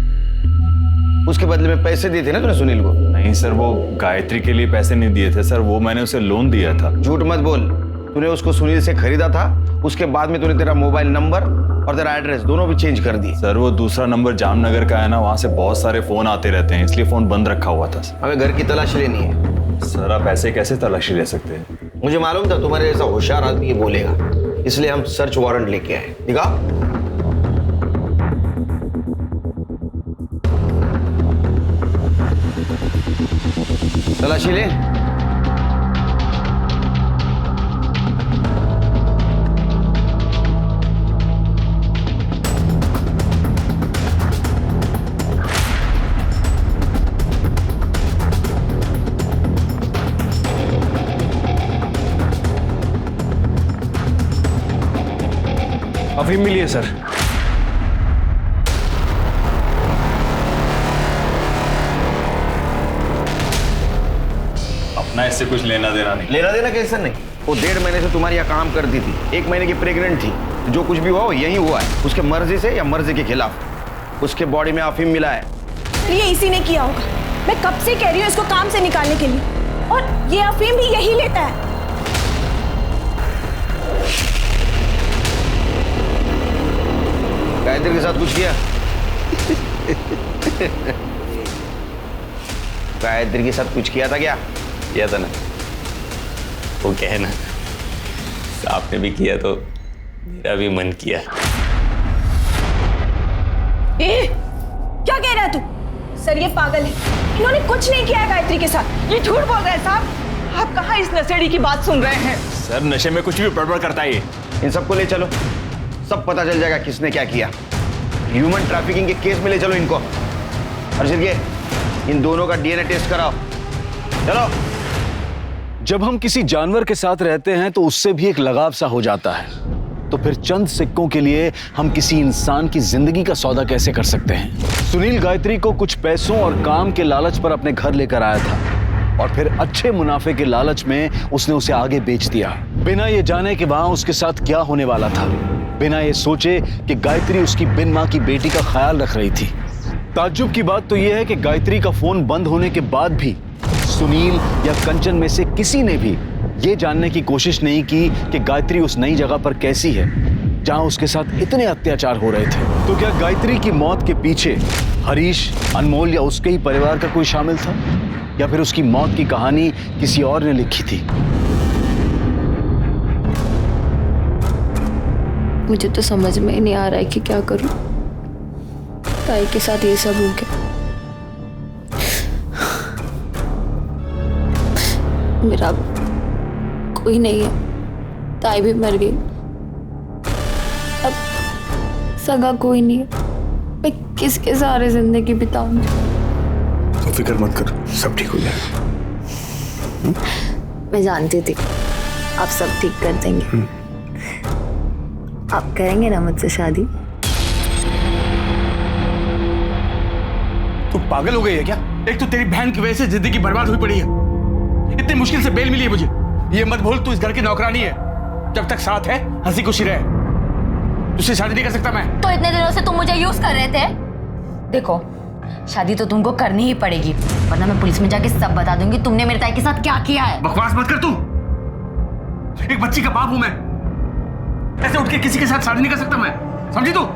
उसके बदले में पैसे दिए थे ना तूने सुनील को? नहीं सर, वो गायत्री के लिए पैसे नहीं दिए थे सर, वो मैंने उसे लोन दिया था। झूठ मत बोल, तूने उसको सुनील से खरीदा था, उसके बाद में तूने तेरा मोबाइल नंबर और तेरा एड्रेस दोनों भी चेंज कर दिए। सर वो दूसरा नंबर जामनगर का है ना, वहाँ से बहुत सारे फोन आते रहते हैं, इसलिए फोन बंद रखा हुआ था। हमें घर की तलाशी लेनी है। सर आप ऐसे कैसे तलाशी ले सकते हैं? मुझे मालूम था तुम्हारे जैसा होशियार आदमी ये बोलेगा, इसलिए हम सर्च वारंट लेके आए। दिखा। तलाशी ले। अफीम मिली है सर। अपना इससे कुछ लेना देना नहीं। लेना देना कैसे नहीं? वो 1.5 महीने से तुम्हारे यहाँ काम करती थी, 1 महीने की प्रेग्नेंट थी। जो कुछ भी हुआ वो यही हुआ है, उसके मर्जी से या मर्जी के खिलाफ। उसके बॉडी में अफीम मिला है। ये इसी ने किया होगा, मैं कब से कह रही हूँ इसको काम से निकालने के लिए, और ये अफीम भी यही लेता है। गायत्री के साथ कुछ किया? गायत्री के साथ कुछ किया था क्या? किया था ना, वो क्या है ना, आपने भी किया तो मेरा भी मन किया। क्या कह रहा है तू? सर ये पागल है, इन्होंने कुछ नहीं किया है गायत्री के साथ, ये झूठ बोल रहा है साहब। आप कहाँ इस नशेड़ी की बात सुन रहे हैं? सर नशे में कुछ भी बड़बड़ करता है ये। इन सबको ले चलो, सब पता चल जाएगा किसने क्या किया। ह्यूमन ट्रैफिकिंग के केस में ले चलो इनको। अर्षित ये इन दोनों का डीएनए टेस्ट कराओ, चलो। जब हम किसी जानवर के साथ रहते हैं तो उससे भी एक लगाव सा हो जाता है, तो फिर चंद सिक्कों के लिए हम किसी इंसान की जिंदगी का सौदा कैसे कर सकते हैं? सुनील गायत्री को कुछ पैसों और काम के लालच पर अपने घर लेकर आया था और फिर अच्छे मुनाफे के लालच में उसने उसे आगे बेच दिया, बिना ये जाने कि वहां उसके साथ क्या होने वाला था, बिना ये सोचे कि गायत्री उसकी बिन मां की बेटी का ख्याल रख रही थी। ताज्जुब की बात तो यह है कि गायत्री का फोन बंद होने के बाद भी सुनील या कंचन में से किसी ने भी ये जानने की कोशिश नहीं की कि गायत्री उस नई जगह पर कैसी है जहां उसके साथ इतने अत्याचार हो रहे थे। तो क्या गायत्री की मौत के पीछे हरीश, अनमोल या उसके ही परिवार का कोई शामिल था, या फिर उसकी मौत की कहानी किसी और ने लिखी थी? मुझे तो समझ में ही नहीं आ रहा है कि क्या करूं। ताई के साथ ये सब हो गया, मेरा कोई नहीं है, ताई भी मर गई, अब सगा कोई नहीं है, मैं किसके सहारे जिंदगी बिताऊं? तुम फिक्र मत कर, सब ठीक हो जाएगा। मैं जानती थी आप सब ठीक कर देंगे। आप करेंगे ना मुझसे शादी? तू पागल हो गई है क्या? एक तो तेरी बहन की वजह से जिंदगी बर्बाद हुई पड़ी है, इतनी मुश्किल से बेल मिली है मुझे। ये मत भूल तू इस घर की नौकरानी है, जब तक साथ है हंसी खुशी रहे। तुझसे शादी नहीं कर सकता मैं। तो इतने दिनों से तुम मुझे यूज कर रहे थे। देखो शादी तो तुमको करनी ही पड़ेगी, वरना मैं पुलिस में जाके सब बता दूंगी तुमने मेरे ताई के साथ क्या किया है। बकवास मत कर तू, एक बच्ची का बाप हूं मैं, ऐसे उठ के किसी के साथ शादी नहीं कर सकता मैं, समझी तू?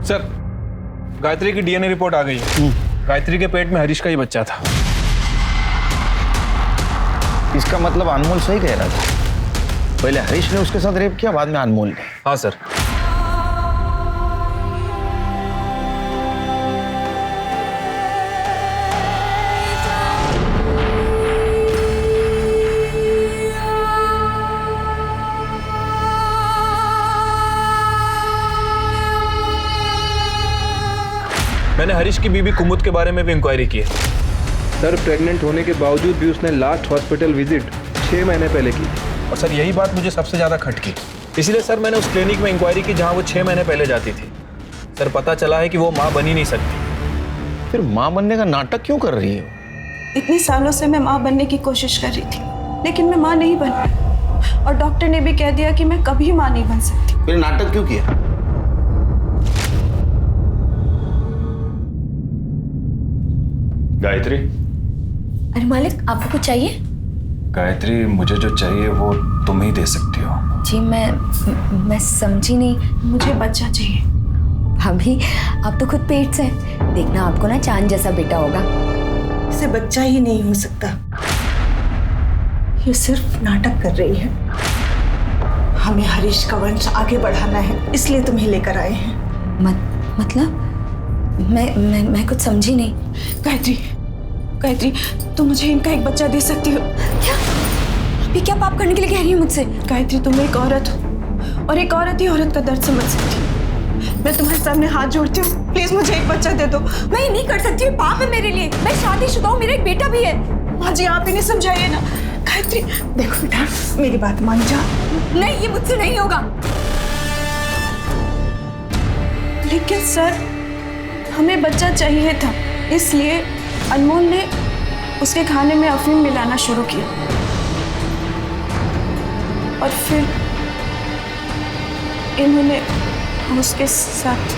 सर गायत्री की डीएनए रिपोर्ट आ गई है। गायत्री के पेट में हरीश का ही बच्चा था। इसका मतलब अनमोल सही कह रहा था, पहले हरीश ने उसके साथ रेप किया, बाद में अनमोल ने। हाँ सर, हरीश की बीबी कुमुद के बारे में भी इंक्वायरी की है। सर प्रेग्नेंट होने के बावजूद भी उसने लास्ट हॉस्पिटल विजिट 6 महीने पहले की। और सर यही बात मुझे सबसे ज़्यादा खटकी, इसलिए सर मैंने उस क्लिनिक में इंक्वायरी की जहाँ वो 6 महीने पहले जाती थी। सर पता चला है कि वो माँ बन ही नहीं सकती। फिर माँ बनने का नाटक क्यों कर रही है? इतने सालों से मैं माँ बनने की कोशिश कर रही थी, लेकिन मैं माँ नहीं बन पाई और डॉक्टर ने भी कह दिया कि मैं कभी माँ नहीं बन सकती। फिर नाटक क्यों किया? गायत्री। अरे मालिक, आपको कुछ चाहिए? गायत्री, मुझे जो चाहिए वो तुम ही दे सकती हो। जी मैं समझी नहीं। मुझे बच्चा चाहिए। भाभी, आप तो खुद पेट से हैं। देखना आपको ना चांद जैसा बेटा होगा। इसे बच्चा ही नहीं हो सकता, ये सिर्फ नाटक कर रही है। हमें हरीश का वंश आगे बढ़ाना है, इसलिए तुम्हें लेकर आए हैं। मतलब मैं कुछ समझी नहीं। गायत्री, तुम मुझे इनका एक बच्चा दे सकती हो क्या? अभी क्या पाप करने के लिए कह रही है मुझसे? गायत्री, तुम एक औरत हो और एक औरत ही औरत का दर्द समझ सकती है। मैं तुम्हारे सामने हाथ जोड़ती हूँ, प्लीज मुझे एक बच्चा दे दो। मैं ये नहीं कर सकती, पाप है मेरे लिए। मैं शादीशुदा हूँ, मेरा एक बेटा भी है। माँ जी, आप इन्हें समझाइए ना। गायत्री, देखो बेटा, मेरी बात मान जा। नहीं, ये मुझसे नहीं होगा। लेकिन सर, हमें बच्चा चाहिए था, इसलिए अनमोल ने उसके खाने में अफीम मिलाना शुरू किया और फिर इन्होंने उसके साथ।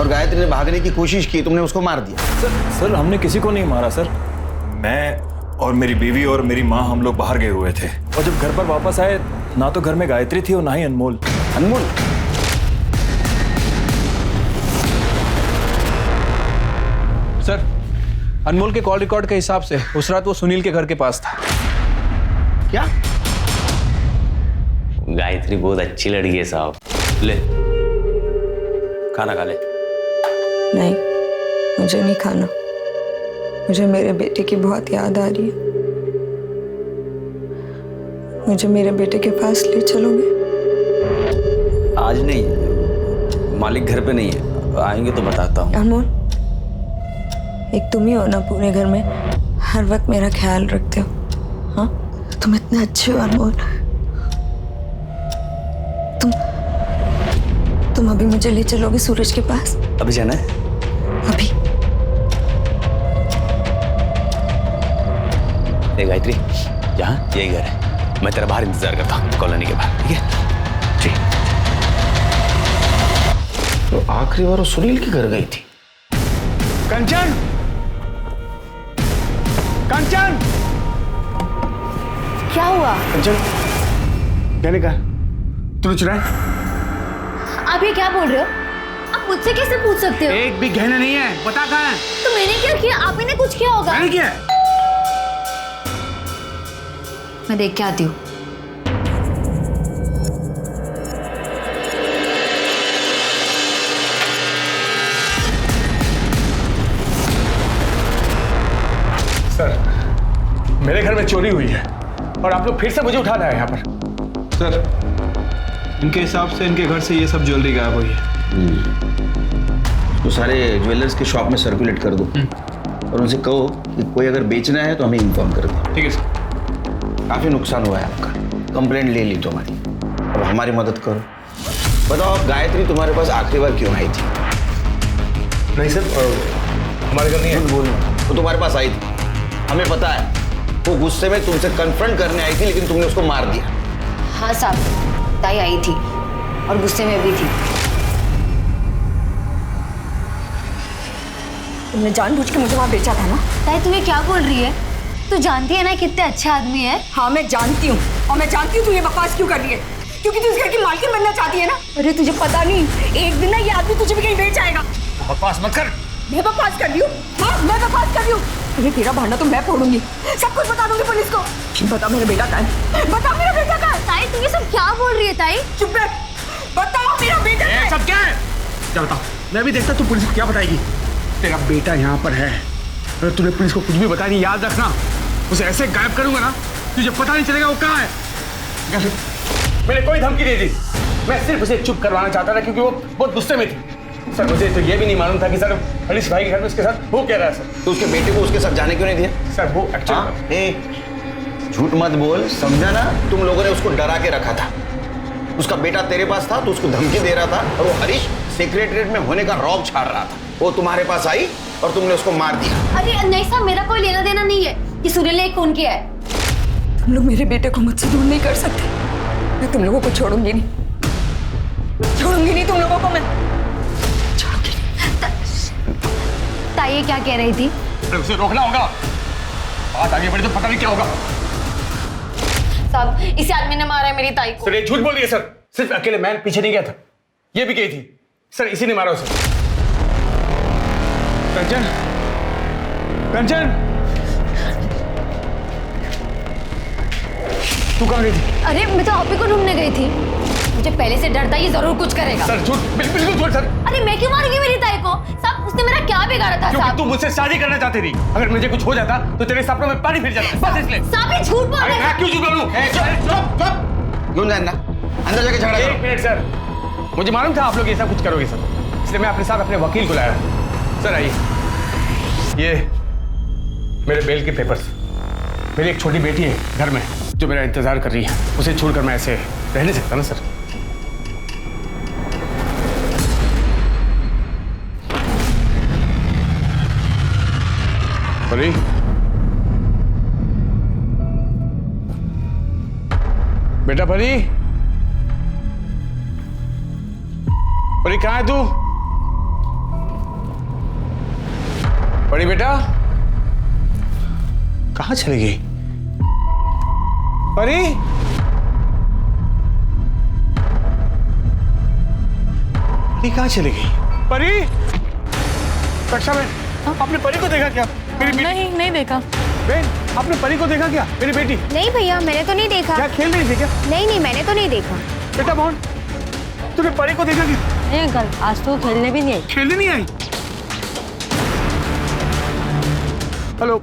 और गायत्री ने भागने की कोशिश की, तुमने उसको मार दिया। सर हमने किसी को नहीं मारा सर। मैं और मेरी बीवी और मेरी माँ, हम लोग बाहर गए हुए थे और जब घर पर वापस आए ना तो घर में गायत्री थी और ना ही अनमोल। अनमोल? सर, अनमोल के कॉल रिकॉर्ड के हिसाब से उस रात वो सुनील के घर के पास था। क्या? गायत्री बहुत अच्छी लड़की है साहब। ले खाना खा ले। नहीं, मुझे नहीं खाना। मुझे मेरे बेटे की बहुत याद आ रही है। मुझे मेरे बेटे के पास ले चलोगे? आज नहीं, मालिक घर पे नहीं है, आएंगे तो बताता हूँ। अनमोल, एक तुम ही हो ना पूरे घर में हर वक्त मेरा ख्याल रखते हो। हाँ, तुम इतने अच्छे हो अनमोल। तुम अभी मुझे ले चलोगे सूरज के पास? अभी जाना है? अभी। गायत्री, जहाँ यही घर है, मैं तेरा बाहर इंतजार करता हूँ कॉलोनी के बाहर, ठीक है? ठीक। तो आखिरी बार वो सुनील के घर गई थी। कंचन, कंचन, क्या हुआ? कंचन, कहने का तूने चुराया? आप ये क्या बोल रहे हो? आप मुझसे कैसे पूछ सकते हो? एक भी गहना नहीं है, पता कहाँ है? तो मैंने क्या किया? आप ही ने कुछ किया होगा। मैंने किया? मैं देख के आती हूँ। सर, मेरे घर में चोरी हुई है और आप लोग फिर से मुझे उठा रहे हैं यहाँ पर। सर, इनके हिसाब से इनके घर से ये सब ज्वेलरी गायब हुई है। तो सारे ज्वेलर्स के शॉप में सर्कुलेट कर दो और उनसे कहो कि कोई अगर बेचना है तो हमें इन्फॉर्म कर दे। ठीक है सर। काफी नुकसान हुआ है आपका, कंप्लेंट ले ली तुम्हारी, अब हमारी मदद करो। बताओ गायत्री तुम्हारे पास आखिरी बार क्यों आई थी? नहीं सर, हमारे घर नहीं है। बोलना, वो तुम्हारे पास आई थी, हमें पता है। वो गुस्से में तुमसे कन्फ्रंट करने आई थी, लेकिन तुमने उसको मार दिया। हाँ साहब, ताई आई थी और गुस्से में भी थी। तुमने जानबूझ के मुझे वहाँ बेचा था ना? ताई तुम्हें क्या बोल रही है? तू जानती है ना कितने अच्छा आदमी है। हाँ मैं जानती हूँ, और मैं जानती हूँ तू ये बकवास क्यों कर रही है, क्योंकि तू इस घर की मालकिन बनना चाहती है ना। अरे तुझे पता नहीं, एक दिन ना ये आदमी तुझे भी कहीं बेच आएगा। बकवास मत कर। मैं बकवास कर रही हूँ? हाँ मैं बकवास कर रही हूँ। तुझे तेरा भांडा तो मैं फोड़ूंगी, सब कुछ बता दूंगी पुलिस को। बता मेरा बेटा कहाँ है, बता मेरा बेटा कहाँ है। ताई तुम ये सब क्या बोल रही है ताई? चुप रह, बताओ मेरा बेटा कहाँ है। सब क्या है? क्या बताओ? मैं भी देखता तू पुलिस को क्या बताएगी। तेरा बेटा यहाँ पर है, अगर तूने पुलिस को कुछ भी बताया नहीं, याद रखना उसे ऐसे गायब करूंगा ना तुझे पता नहीं चलेगा वो कहाँ है। मैंने कोई धमकी नहीं दी, मैं सिर्फ उसे चुप करवाना चाहता था क्योंकि वो बहुत गुस्से में थी। सर मुझे तो ये भी नहीं मालूम था कि सर हरीश भाई के घर में उसके साथ हो क्या रहा है सर। तो उसके बेटे को उसके साथ जाने क्यों नहीं दिया? सर वो एक्चुअली झूठ मत बोल, समझा ना? तुम लोगों ने उसको डरा के रखा था। उसका बेटा तेरे पास था तो उसको धमकी दे रहा था, और वो हरीश सेक्रेटरीट में होने का रौब छाड़ रहा था। वो तुम्हारे पास आई और तुमने उसको मार दिया। अरे नहीं साहब, मेरा कोई लेना देना नहीं है, ये सूर्य ने एक फोन किया है। तुम लोग मेरे बेटे को मुझसे दूर नहीं कर सकते। मैं तुम लोगों को छोड़ूंगी नहीं, छोड़ूंगी नहीं तुम लोगों को मैं। ताई क्या कह रही थी? उसे रोकना होगा, बात आगे बढ़ी तो पता नहीं क्या होगा। साहब इसी आदमी ने मारा है मेरी ताई को। सर ये झूठ बोल रही है सर, सिर्फ अकेले मैं पीछे नहीं गया था, ये भी गई थी सर, इसी ने मारा उसे। कंचन, कंचन, तू कहाँ गई थी? अरे मैं तो आप ही को ढूंढने गई थी, मुझे पहले से डर था ये जरूर कुछ करेगा। सर झूठ, बिल्कुल झूठ सर। अरे मैं क्यों मारूंगी मेरी ताई को? साहब उसने मेरा क्या बिगाड़ा था? क्योंकि तू मुझसे शादी करना चाहती थी, अगर मुझे कुछ हो जाता तो तेरे सपनों में पानी फिर जाता, बस इसलिए। साहब ये झूठ बोल रहे हैं। मैं क्यों झूठ बोलूं? क्यों जानना? अंदर जाके झगड़ा करो। एक मिनट सर, मुझे मालूम था आप लोग ऐसा कुछ करोगे सर, इसलिए मैं अपने साथ अपने वकील को लाया। सर आइए, ये मेरे बेल के पेपर्स। मेरी एक छोटी बेटी है घर में जो मेरा इंतजार कर रही है, उसे छोड़कर मैं ऐसे रह नहीं सकता ना सर। परी, बेटा परी, परी कहाँ है तू? परी बेटा कहाँ चली गई? परी, परी कहाँ चली गई? परी, रक्षा बहन, आपने परी को देखा क्या? मेरी बेटी? नहीं देखा। बहन, आपने परी को देखा क्या? मेरी बेटी? नहीं भैया, मैंने तो नहीं देखा। क्या खेल रही थी क्या? नहीं मैंने तो नहीं देखा। बेटा मोहन, तूने परी को देखा क्या? नहीं अंकल, आज तो खेलने भी नहीं आई। खेलने नहीं आई? Hello,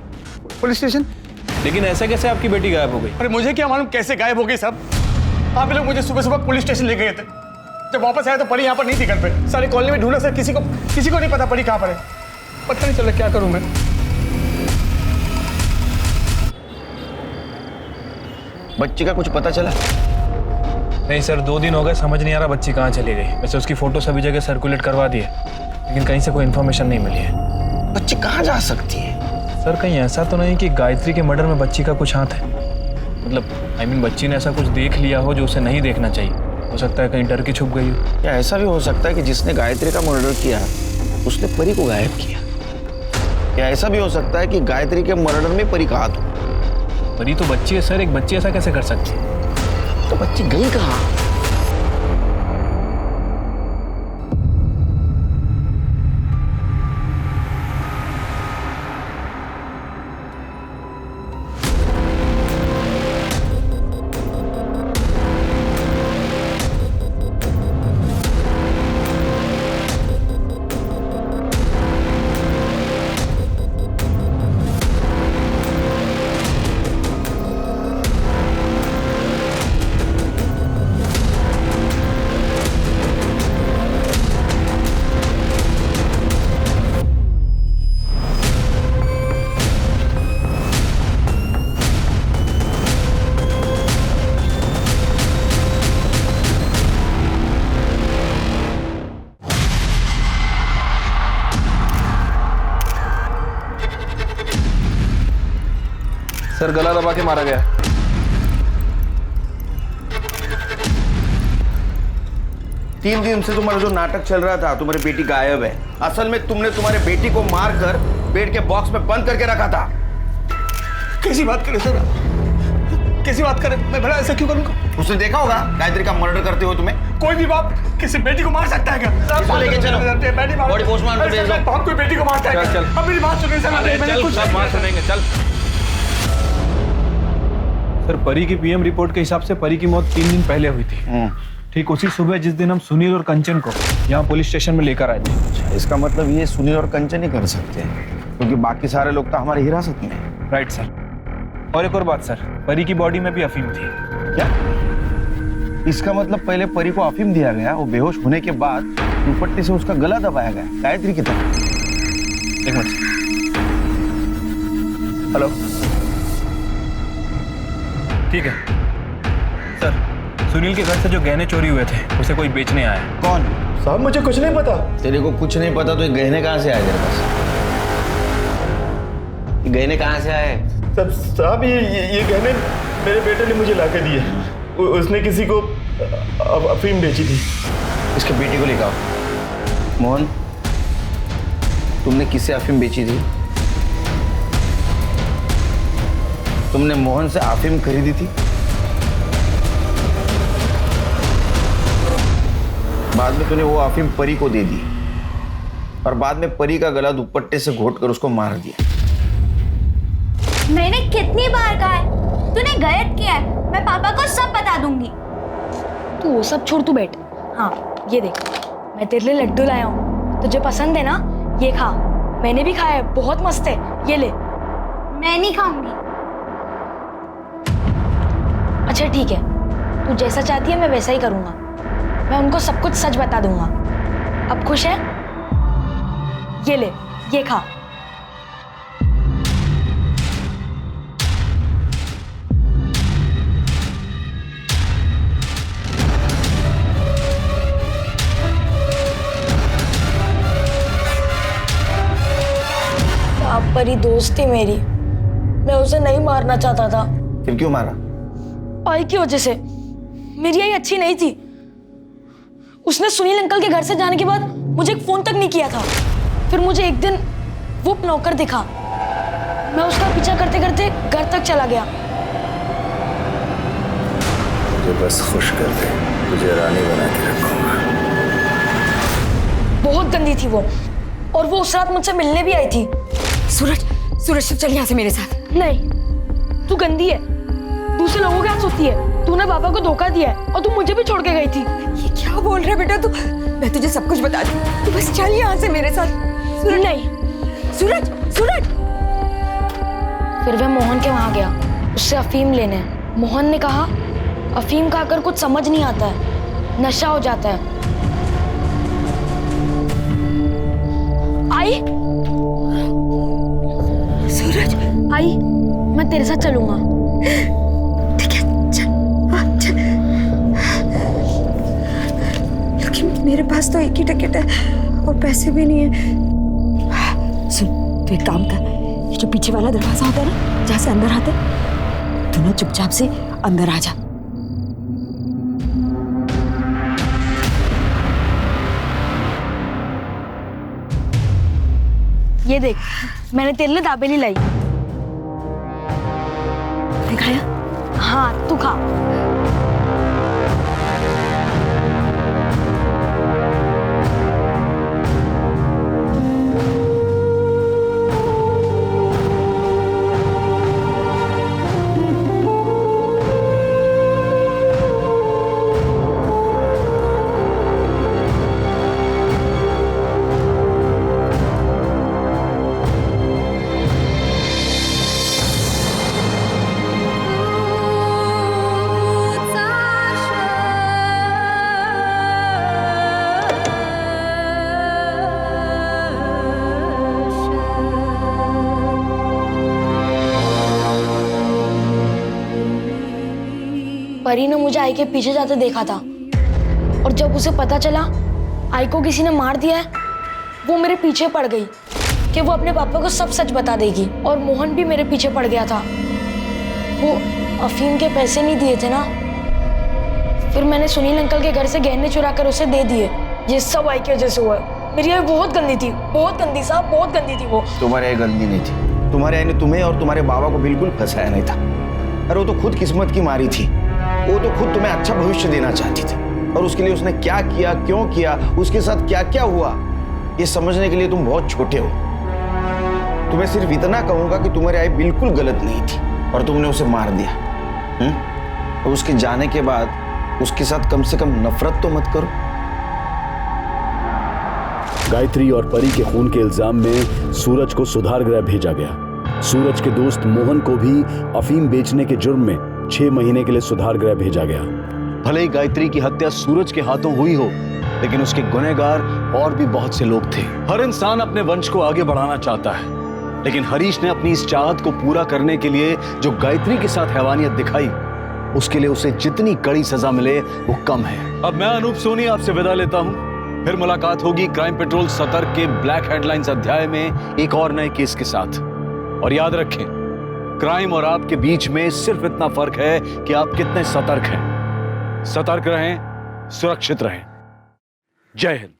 police station. लेकिन ऐसे कैसे आपकी बेटी गायब हो गई? अरे मुझे क्या मालूम कैसे गायब हो गई सब। आप लोग मुझे सुबह सुबह पुलिस स्टेशन ले गए थे, जब वापस आया तो परी यहाँ पर नहीं थी घर पे। सारे कॉलोनी में ढूंढा सर, किसी को नहीं पता परी कहाँ पर है। पता नहीं चला क्या करूं मैं। बच्ची का कुछ पता चला? नहीं सर, 2 दिन हो गए, समझ नहीं आ रहा बच्ची कहाँ चली गई। वैसे उसकी फोटो सभी जगह सर्कुलेट करवा दी है, लेकिन कहीं से कोई इन्फॉर्मेशन नहीं मिली है। बच्ची कहाँ जा सकती है? सर कहीं ऐसा तो नहीं कि गायत्री के मर्डर में बच्ची का कुछ हाथ है? मतलब बच्ची ने ऐसा कुछ देख लिया हो जो उसे नहीं देखना चाहिए। हो सकता है कहीं डर के छुप गई हो। या ऐसा भी हो सकता है कि जिसने गायत्री का मर्डर किया उसने परी को गायब किया। या ऐसा भी हो सकता है कि गायत्री के मर्डर में परी का हाथ हो। परी तो बच्ची है सर, एक बच्ची ऐसा कैसे कर सकती है? तो बच्ची गई कहाँ? सर गला दबा के मारा गया। तीन दिन से तुम्हारा जो नाटक चल रहा था, तुम्हारी बेटी गायब है। असल में तुमने तुम्हारे बेटी को मारकर बेड के बॉक्स में बंद करके रखा था। कैसी बात करे सर, कैसी बात करे? मैं भला ऐसा क्यों करूंगा? उसने देखा होगा गायत्री का मर्डर करते हुए तुम्हें। कोई भी बाप किसी बेटी को मार सकता है क्या? इसको लेके चलो, बॉडी पोस्टमार्टम भेज दो। हम कोई बेटी को मारता है? चल अब मेरी बात सुनिए सर, मैंने कुछ सब बात सुनेंगे। चल सर, परी की पीएम रिपोर्ट के हिसाब से परी की मौत 3 दिन पहले हुई थी, ठीक उसी सुबह जिस दिन हम सुनील और कंचन को यहाँ पुलिस स्टेशन में लेकर आए थे। इसका मतलब ये सुनील और कंचन ही कर सकते हैं, क्योंकि बाकी सारे लोग तो हमारी हिरासत में हैं। Right sir. और एक और बात सर, परी की बॉडी में भी अफीम थी। क्या? इसका मतलब पहले परी को अफीम दिया गया, वो बेहोश होने के बाद दुपट्टे से उसका गला दबाया गया गायत्री की तरह। एक मिनट। हेलो, ठीक है सर। सुनील के घर से जो गहने चोरी हुए थे उसे कोई बेचने आया है। कौन? साहब मुझे कुछ नहीं पता। तेरे को कुछ नहीं पता तो ये गहने कहाँ से आए तेरे पास? ये गहने कहाँ से आए? साहब ये गहने मेरे बेटे ने मुझे लाके दिए। उसने किसी को अफीम बेची थी। इसके बेटे को लेकर आओ। मोहन, तुमने किससे अफीम बेची थी? तुमने मोहन से अफीम खरीदी थी? बाद में तूने वो अफीम परी को दे दी और बाद में परी का गला दुपट्टे से घोटकर उसको मार दिया। मैंने कितनी बार कहा है, तूने गलत किया है। मैं पापा को सब बता दूंगी। तू वो सब छोड़, तू बैठ। हाँ ये देख, मैं तेरे लिए लड्डू लाया हूँ, तुझे पसंद है ना? ये खा। मैंने भी खाया है, बहुत मस्त है, ये ले। मैं नहीं खाऊंगी। अच्छा ठीक है, तू जैसा चाहती है मैं वैसा ही करूँगा। मैं उनको सब कुछ सच बता दूंगा। अब खुश है? ये ले, ये खा। परी दोस्त थी मेरी, मैं उसे नहीं मारना चाहता था। फिर क्यों मारा? आई की वजह से। मेरी आई अच्छी नहीं थी। उसने सुनील अंकल के घर से जाने के बाद मुझे एक फोन तक नहीं किया था। फिर मुझे एक दिन वो नौकर दिखा, मैं उसका पीछा करते करते घर तक चला गया। मुझे बस खुश कर दे, तुझे रानी बना के रखूंगा। बहुत गंदी थी वो, और वो उस रात मुझसे मिलने भी आई थी। सूरज, सूरज चल यहाँ से मेरे साथ। नहीं, तू गंदी है, दूसरे लोगों के हाथ सोती है। तूने पापा को धोखा दिया है और तू मुझे भी छोड़ के गई थी। ये क्या बोल रहा है बेटा तू? मैं तुझे सब कुछ बता दूँ, तू बस चल यहाँ से मेरे साथ। सूरज नहीं। सूरज, सूरज। फिर वह मोहन के वहां गया उससे अफीम लेने। मोहन ने कहा अफीम खाकर कुछ समझ नहीं आता है, नशा हो जाता है। आई सूरज, आई मैं तेरे साथ चलूंगा। ठीक है, चल, हाँ, चल। लेकिन मेरे पास तो एक ही टिकट है और पैसे भी नहीं है। सुन, तू एक काम कर, ये जो पीछे वाला दरवाजा होता है ना, जहाँ से अंदर आते, तू ना चुपचाप से अंदर आ जा। ये देख, मैंने तेरे लिए दाबेली लाई। खाया? हाँ, तू खा। परी ने मुझे आई के पीछे जाते देखा था, और जब उसे पता चला आई को किसी ने मार दिया है, वो मेरे पीछे पड़ गई कि वो अपने पापा को सब सच बता देगी। और मोहन भी मेरे पीछे पड़ गया था, वो अफीम के पैसे नहीं दिए थे ना। फिर मैंने सुनील अंकल के घर से गहने चुरा कर उसे दे दिए। ये सब आई की वजह से हुआ। मेरी आई बहुत गंदी थी, बहुत गंदी साहब, बहुत गंदी थी वो। तुम्हारी आई गंदी नहीं थी, तुम्हारे आई ने तुम्हें और तुम्हारे बाबा को बिल्कुल फंसाया नहीं था। अरे वो तो खुद किस्मत की मारी थी, वो तो खुद तुम्हें अच्छा भविष्य देना चाहती थी, और उसके लिए उसने क्या किया, क्यों किया, उसके साथ क्या क्या हुआ, ये समझने के लिए तुम बहुत छोटे हो। तुम्हें सिर्फ इतना कहूंगा कि तुम्हारी आई बिल्कुल गलत नहीं थी और तुमने उसे मार दिया। और उसके जाने के बाद उसके साथ कम से कम नफरत तो मत करो। गायत्री और परी के खून के इल्जाम में सूरज को सुधार गृह भेजा गया। सूरज के दोस्त मोहन को भी अफीम बेचने के जुर्म में 6 महीने के लिए सुधार गृह भेजा गया। भले ही गायत्री की हत्या सूरज के हाथों हुई हो, लेकिन उसके गुनहगार और भी बहुत से लोग थे। हर इंसान अपने वंश को आगे बढ़ाना चाहता है, लेकिन हरीश ने अपनी इस चाहत को पूरा करने के लिए जो गायत्री के साथ हैवानियत दिखाई, उसके लिए उसे जितनी कड़ी सजा मिले वो कम है। अब मैं अनूप सोनी आपसे विदा लेता हूं। फिर मुलाकात होगी क्राइम पेट्रोल सतर्क के ब्लैक हेडलाइंस अध्याय में एक और नए केस के साथ। और याद रखें, क्राइम और आपके बीच में सिर्फ इतना फर्क है कि आप कितने सतर्क हैं। सतर्क रहें, सुरक्षित रहें। जय हिंद।